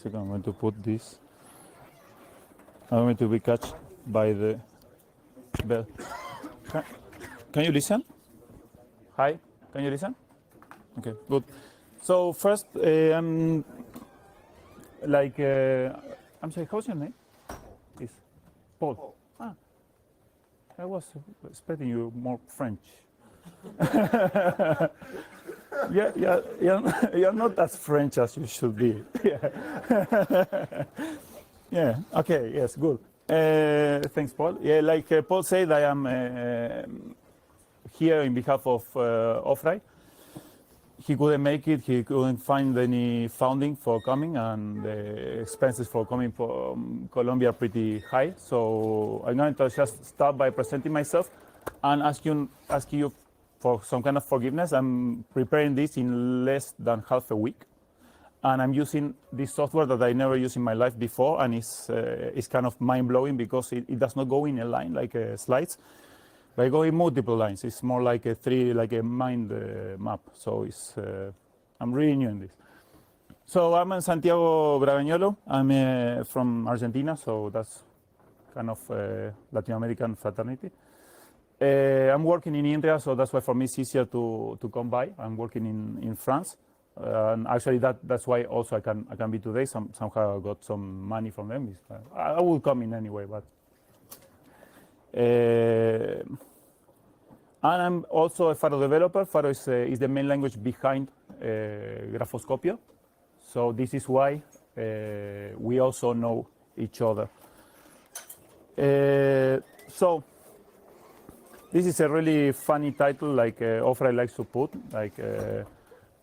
second, I'm going to put this. I'm going to be catched by the bell. Can you listen? Hi, can you listen? Okay, good. So first, I'm sorry, how's your name? It's Paul. Ah, I was expecting you more French. You're not as French as you should be. Yeah. Okay. Yes. Good. Thanks, Paul. Yeah. Like Paul said, I am here in behalf of Ofrai. He couldn't make it. He couldn't find any funding for coming, and the expenses for coming from Colombia are pretty high. So I'm going to just start by presenting myself and ask you for some kind of forgiveness. I'm preparing this in less than half a week, and I'm using this software that I never used in my life before, and it's kind of mind-blowing because it does not go in a line like slides. But I go in multiple lines. It's more like a mind map. So I'm really new in this. So I'm Santiago Bragañolo. I'm from Argentina, so that's kind of Latin American fraternity. I'm working in India, so that's why for me it's easier to come by. I'm working in France, and actually that's why also I can be today. Somehow I got some money from them. I will come in anyway, but. And I'm also a Faro developer. Faro is the main language behind Graphoscopio. So this is why we also know each other. So this is a really funny title, like Ofrai likes to put, like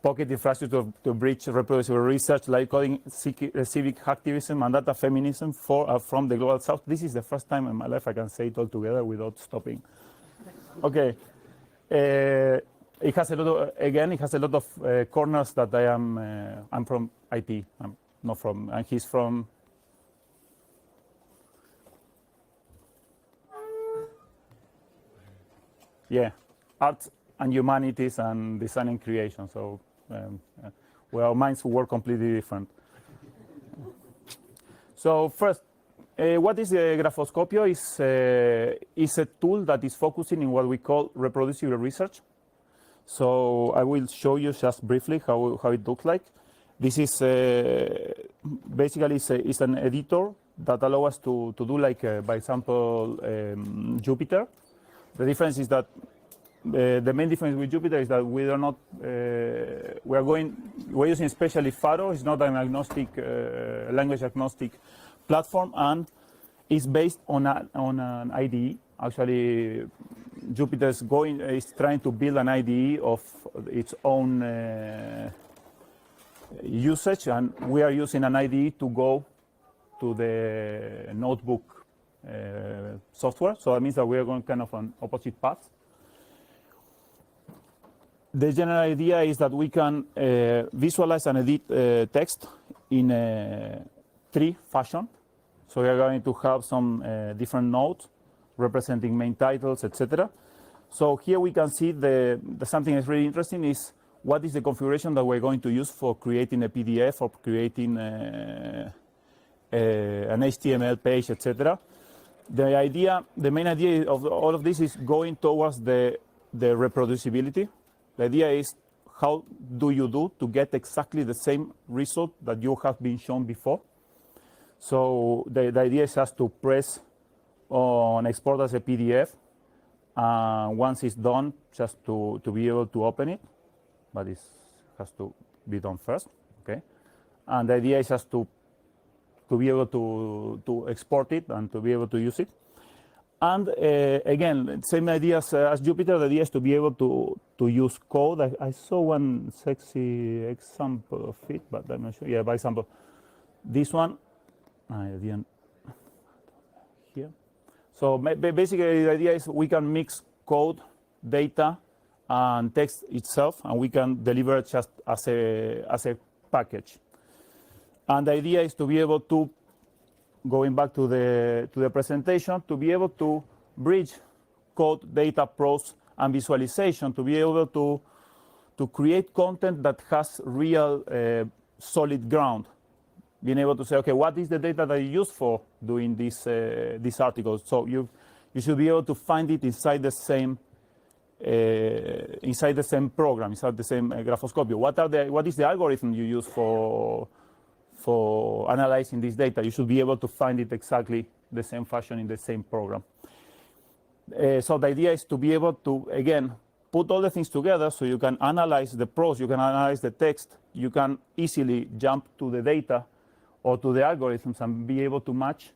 pocket infrastructure to bridge reproducible research, like coding civic hacktivism and data feminism from the global south. This is the first time in my life I can say it all together without stopping. Okay. It has a lot of corners that I'm from IT. I'm not from, and he's from. Yeah, arts and humanities and design and creation. So, well, minds work completely different. So first, what is the Graphoscopio? Is a tool that is focusing in what we call reproducible research. So I will show you just briefly how it looks like. This is basically it's an editor that allows us to do like, by example, Jupyter. The difference is that the main difference with Jupyter is that we're using especially Faro. It's not an agnostic, language agnostic platform, and it's based on an IDE. Actually, Jupyter is trying to build an IDE of its own usage, and we are using an IDE to go to the notebook software. So that means that we are going kind of on opposite paths. The general idea is that we can visualize and edit text in a tree fashion. So we are going to have some different nodes representing main titles, etc. So here we can see something that's really interesting is what is the configuration that we're going to use for creating a PDF or creating an HTML page, etc. The main idea of all of this is going towards the reproducibility. The idea is how do you do to get exactly the same result that you have been shown before. So the idea is just to press on export as a PDF. Once it's done, just to be able to open it, but it has to be done first, okay? And the idea is just to be able to export it and to be able to use it. And again, same ideas as Jupyter. The idea is to be able to use code. I saw one sexy example of it, but I'm not sure. Yeah, by example, this one, I didn't here. So basically, the idea is we can mix code, data, and text itself, and we can deliver it just as a package. And the idea is to be able to, going back to the presentation, to be able to bridge code, data, prose, and visualization, to be able to create content that has real solid ground. being able to say, okay, what is the data that you use for doing these articles? So you should be able to find it inside the same program, inside the same graphoscopio. What is the algorithm you use for analyzing this data? You should be able to find it exactly the same fashion in the same program. So the idea is to be able to, again, put all the things together so you can analyze the prose, you can analyze the text, you can easily jump to the data or to the algorithms and be able to match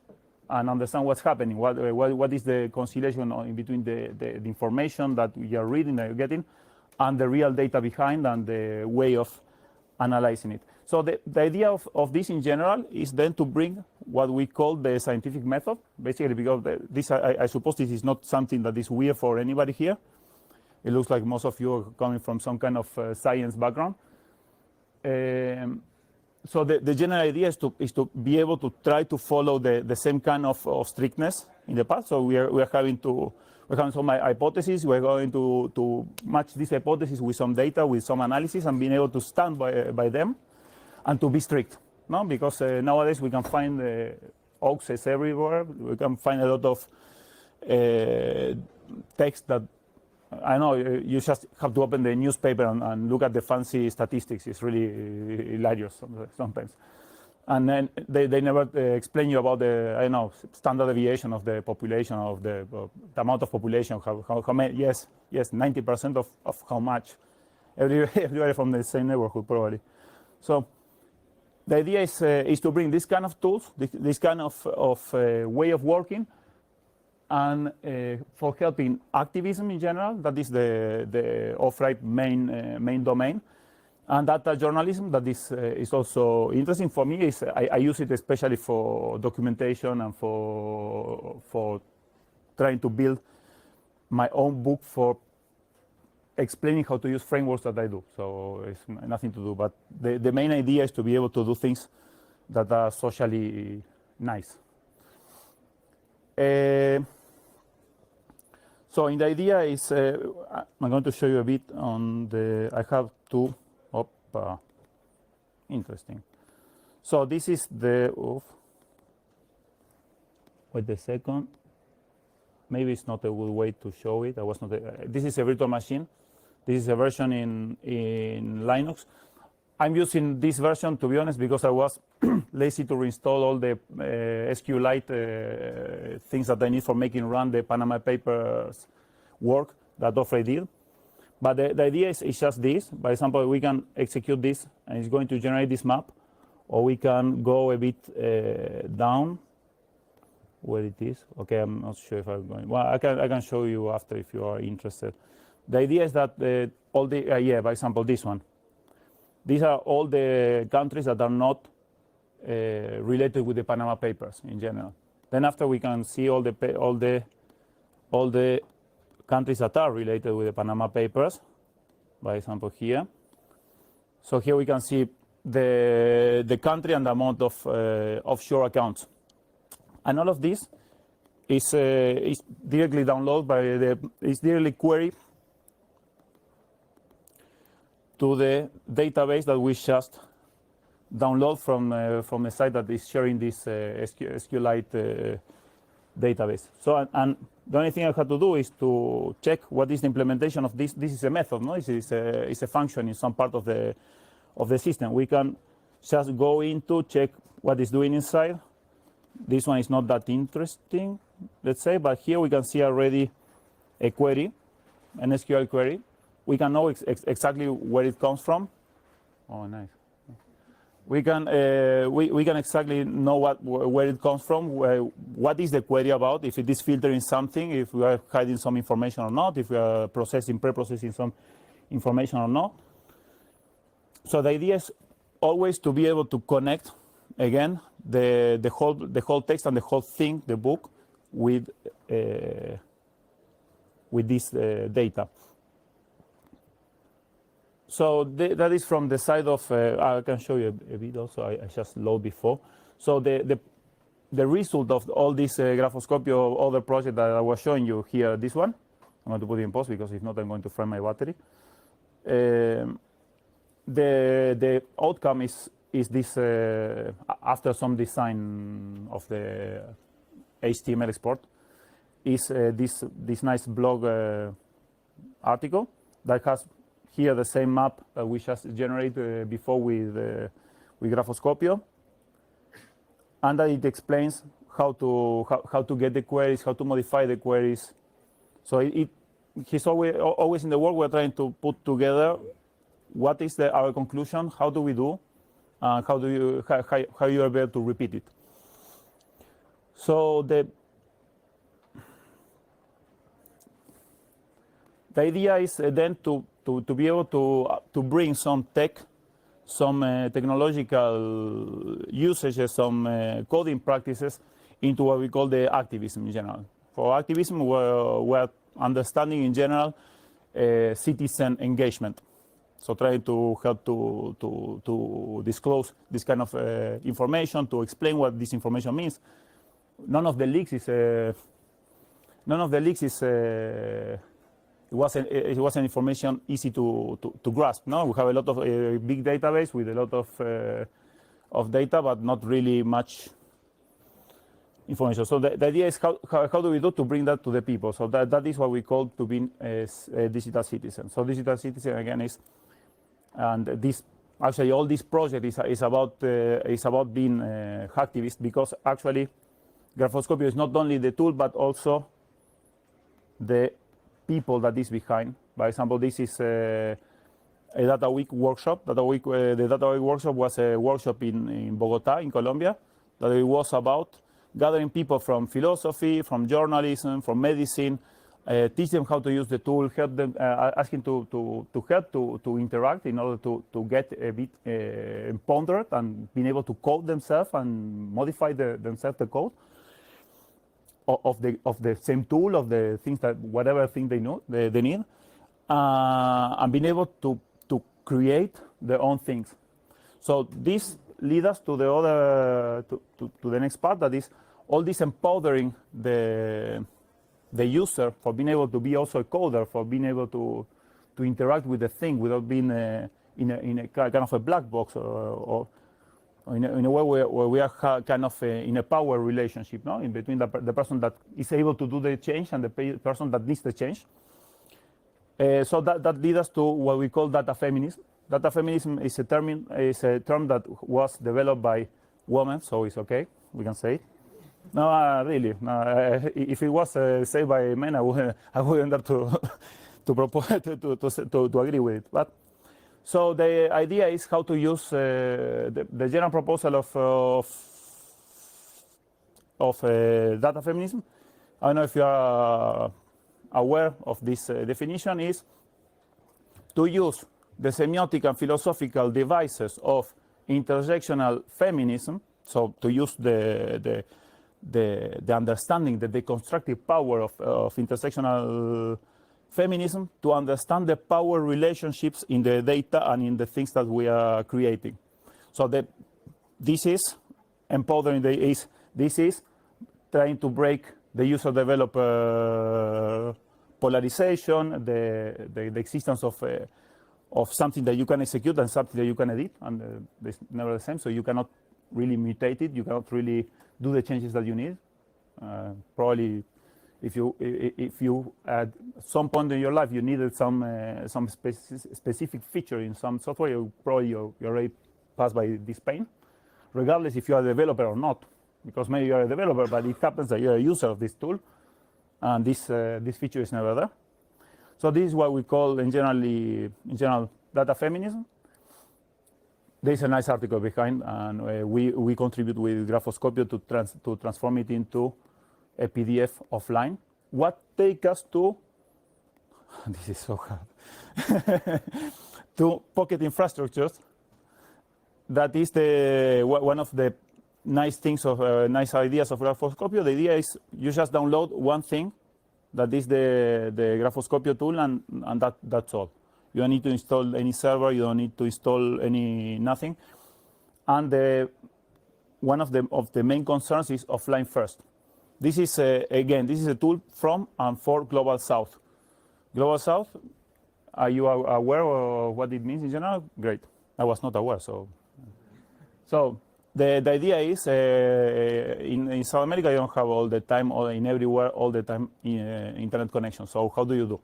and understand what's happening. What is the conciliation in between the information that you're reading, that you're getting, and the real data behind and the way of analyzing it. So the idea of this in general is then to bring what we call the scientific method, basically because I suppose this is not something that is weird for anybody here. It looks like most of you are coming from some kind of science background. So the general idea is to be able to try to follow the same kind of strictness in the past. So we're having some hypotheses. We're going to match this hypothesis with some data, with some analysis, and being able to stand by them, and to be strict. No, because nowadays we can find hoaxes everywhere. We can find a lot of text that, I know, you just have to open the newspaper and look at the fancy statistics. It's really hilarious sometimes. And then they never explain you about the, I don't know, standard deviation of the population, of the amount of population, how many, yes, 90% of how much. Everybody from the same neighborhood, probably. So the idea is to bring this kind of tools, this kind of way of working, and for helping activism in general. That is the off-right main domain. And data journalism, that is also interesting for me. I use it especially for documentation and for trying to build my own book for explaining how to use frameworks that I do. So it's nothing to do, but the main idea is to be able to do things that are socially nice. So in the idea is, I'm going to show you a bit on I have two, interesting. So this is wait a second. Maybe it's not a good way to show it. This is a virtual machine. This is a version in Linux. I'm using this version, to be honest, because I was lazy to reinstall all the SQLite things that I need for making run the Panama Papers work that Ofrey did. But the idea is just this. For example, we can execute this, and it's going to generate this map, or we can go a bit down where it is. Okay, I'm not sure if I'm going. Well, I can show you after if you are interested. The idea is that all the for example, this one. These are all the countries that are not related with the Panama Papers in general. Then after we can see all the countries that are related with the Panama Papers. For example, here. So here we can see the country and the amount of offshore accounts. And all of this is directly downloaded is directly queried to the database that we just download from the site that is sharing this SQLite database. So and the only thing I have to do is to check what is the implementation of this. This is a method, no? It's a function in some part of the system. We can just go into check what it's doing inside. This one is not that interesting, let's say, but here we can see already a query, an SQL query. We can know exactly where it comes from. Oh, nice. We can exactly know where it comes from, what is the query about, if it is filtering something, if we are hiding some information or not, if we are pre-processing some information or not. So the idea is always to be able to connect again the whole text and the whole thing, the book, with this data. So that is from the side of, I can show you a bit also, I just load before. So the result of all this graphoscopio other project that I was showing you here, this one, I'm going to put it in pause because if not I'm going to fry my battery. The outcome is is this, after some design of the HTML export, is this nice blog article that has here the same map that we just generated before with Graphoscopio, and that it explains how to get the queries, how to modify the queries. So he's always in the work. We're trying to put together what is our conclusion, how do we do, how you are able to repeat it. So the idea is then to be able to bring some technological usages, some coding practices into what we call the activism in general. For activism, we're understanding in general citizen engagement. So trying to help to disclose this kind of information, to explain what this information means. None of the leaks it wasn't information easy to grasp. No, we have a lot of big database with a lot of data, but not really much information. So the idea is how do we do to bring that to the people? So that is what we call to be a digital citizen. So digital citizen again is, and this actually all this project is about being hacktivist, because actually Graphoscopio is not only the tool but also the people that is behind. For example, this is a Data Week workshop. The Data Week workshop was a workshop in Bogota, in Colombia, that it was about gathering people from philosophy, from journalism, from medicine, teach them how to use the tool, help them, asking to help to interact in order to get a bit empowered and being able to code themselves and modify themselves the code of the same tool, of the things that whatever thing they need, and being able to create their own things. So this leads us to the other to the next part, that is all this empowering the user for being able to be also a coder, for being able to interact with the thing without being in a kind of a black box or in a way where we are kind of in a power relationship, no, in between the person that is able to do the change and the person that needs the change. So that leads us to what we call data feminism. Data feminism is a term that was developed by women, so it's okay, we can say it. No, really. No, if it was said by men, I wouldn't have to propose to agree with it. But so the idea is how to use the general proposal of data feminism. I don't know if you are aware of this definition. Is to use the semiotic and philosophical devices of intersectional feminism. So to use the understanding, the deconstructive power of intersectional feminism to understand the power relationships in the data and in the things that we are creating. So this is empowering. This is trying to break the user-developer polarization, the existence of something that you can execute and something that you can edit, and it's never the same. So you cannot really mutate it. You cannot really do the changes that you need. Probably, if you at some point in your life you needed some specific feature in some software, you already passed by this pain, regardless if you are a developer or not. Because maybe you are a developer, but it happens that you are a user of this tool, and this feature is never there. So this is what we call in general data feminism. There is a nice article behind, and we contribute with Graphoscopio to transform it into a PDF offline. What takes us to, this is so hard, to Pocket infrastructures. That is one of the nice things of nice ideas of Graphoscopio. The idea is you just download one thing, that is the Graphoscopio tool, and that's all. You don't need to install any server. You don't need to install nothing. And one of the main concerns is offline first. This is again, this is a tool from and for Global South. Global South. Are you aware of what it means in general? Great. I was not aware, so So the idea is in South America you don't have all the time or in everywhere all the time internet connection. So how do you do?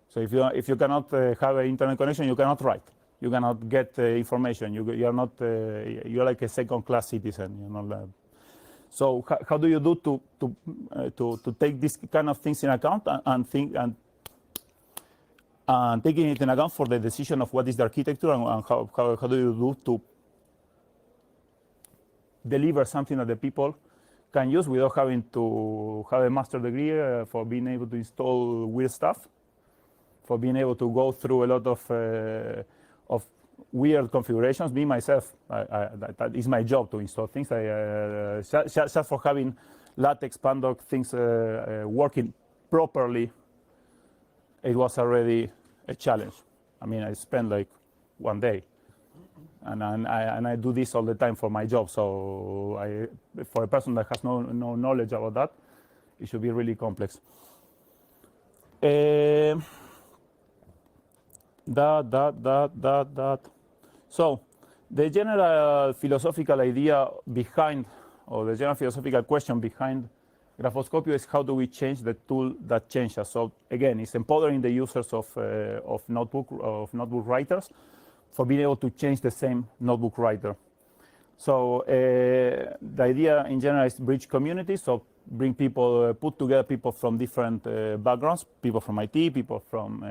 So if you cannot have an internet connection, you cannot write. You cannot get information. You are not you're like a second-class citizen. You know. So how do you do to take these kind of things in account and think and taking it in account for the decision of what is the architecture and how do you do to deliver something that the people can use without having to have a master degree for being able to install weird stuff, for being able to go through a lot of weird configurations. Me, myself, that is my job to install things. Just for having latex, pandoc, things working properly, it was already a challenge. I mean, I spent like one day. And I do this all the time for my job. So for a person that has no knowledge about that, it should be really complex. So the general philosophical idea behind, or the general philosophical question behind Graphoscopio is how do we change the tool that changes. So again, it's empowering the users of notebook writers for being able to change the same notebook writer. So the idea in general is bridge communities. So bring people, put together people from different backgrounds, people from IT, people from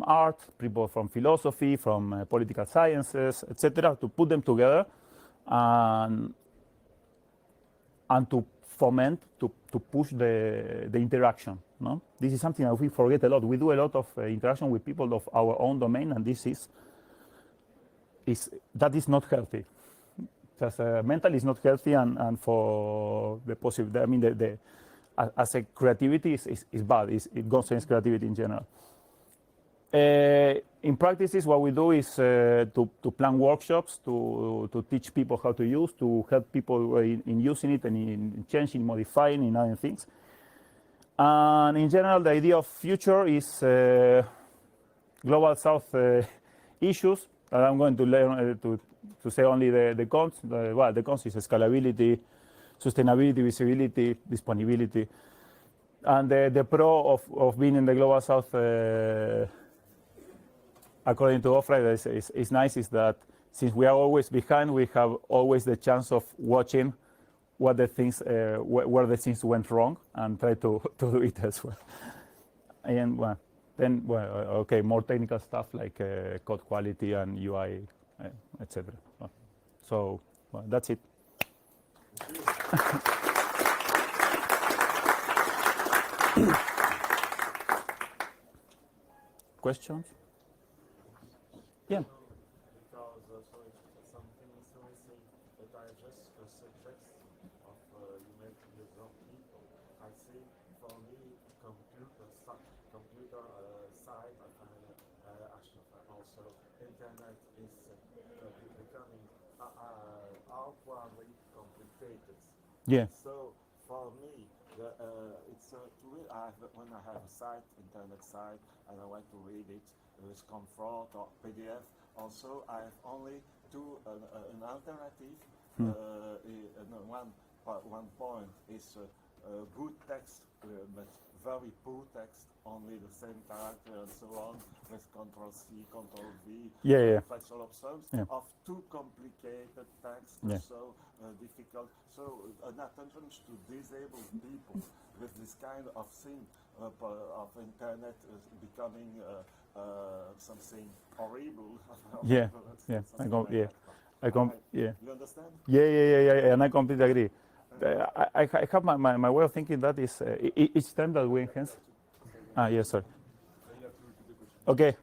art, people from philosophy, from political sciences, etc., to put them together and to foment, to push the interaction. No? This is something that we forget a lot. We do a lot of interaction with people of our own domain, and this is not healthy. Just mentally, it's not healthy, and for the possible, I mean, as a creativity is bad. It goes against creativity in general. In practices, what we do is to plan workshops, to teach people how to use, to help people in using it and in changing, modifying, in other things. And in general, the idea of future is global South issues. I'm going to learn to say only the cons. Well, the cons is scalability, sustainability, visibility, disponibility. And the pro of being in the global South, according to Offride, is nice, is that since we are always behind, we have always the chance of watching what the things, where the things went wrong and try to do it as well. And well, then, well, okay, more technical stuff like code quality and UI, etc. So well, that's it. Questions? Yeah. Because something is missing that I just suggest of you make use of people. I see for me computer side and also internet is becoming awkwardly complicated. Yeah. So for me, it's when I have a site, internet site, and I want to read it with Confront or PDF. Also, I have only an alternative. One point is good text, but very poor text, only the same character and so on, with Ctrl-C, Ctrl-V, factual observes, of too complicated text, so difficult. So an attention to disabled people with this kind of thing of internet becoming something horrible. You understand? Yeah, and I completely agree. I have my way of thinking that is each time that we enhance. Yes, sorry. Okay.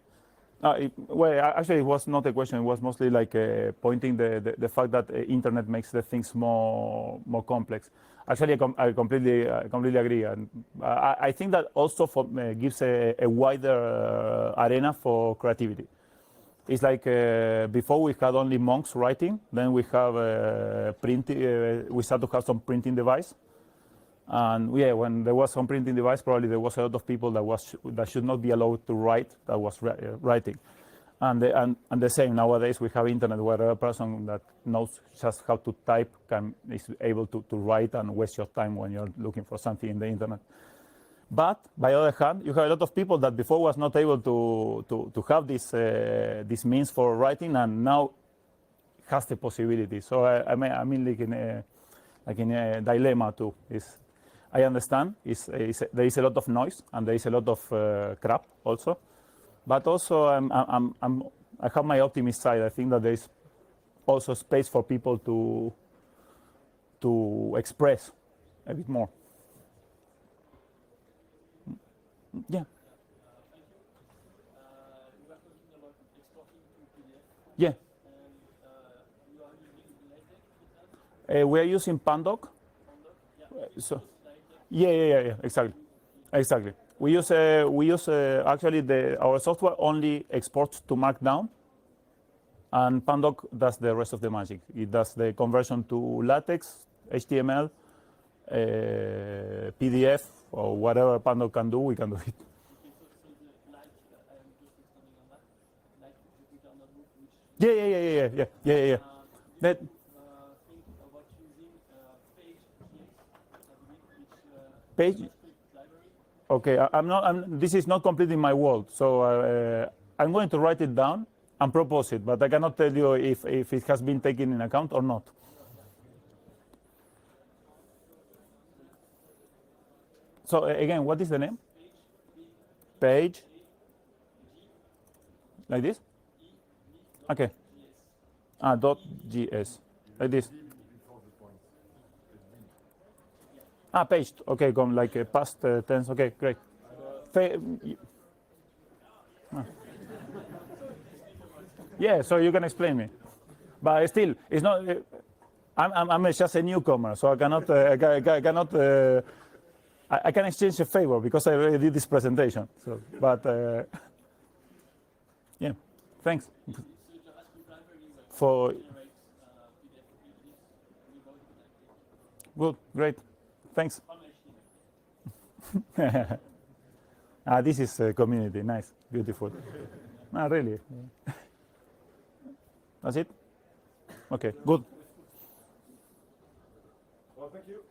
Well, actually, it was not a question. It was mostly like pointing the fact that internet makes the things more complex. Actually, I completely agree, and I think that also gives a wider arena for creativity. It's like before we had only monks writing, then we have printing. We started to have some printing device, and yeah, when there was some printing device, probably there was a lot of people that should not be allowed to write that was writing, And the same nowadays, we have internet where a person that knows just how to type is able to write and waste your time when you're looking for something in the internet. But by the other hand, you have a lot of people that before was not able to have this means for writing, and now has the possibility. So I mean like in a dilemma too. I understand there is a lot of noise and there is a lot of crap also. But also, I have my optimist side. I think that there is also space for people to express a bit more. Yeah. You were talking about exporting to PDF. Yeah. And you are using LaTeX with that? We are using Pandoc. Pandoc? Yeah. So. LaTeX. Yeah. Exactly. We use actually our software only exports to Markdown, and Pandoc does the rest of the magic. It does the conversion to LaTeX, HTML, PDF, or whatever Pandoc can do, we can do it. Okay, so the I am just expanding on that. Like the Twitter notebook, which Yeah. That. think about using Page.js, Page. JavaScript library. Okay, this is not completely my world, so I'm going to write it down and propose it, but I cannot tell you if it has been taken in account or not. So again, what is the name? Page. Like this? Okay. .gs. Like this. Paged. Okay, come like a past tense. Okay, great. Yeah, so you can explain me, but still, it's not. I'm just a newcomer, so I cannot. I can exchange a favor because I already did this presentation. So, but yeah, thanks for. Good, great, thanks. This is a community, nice, beautiful. Really. That's it? Okay, good. Well, thank you.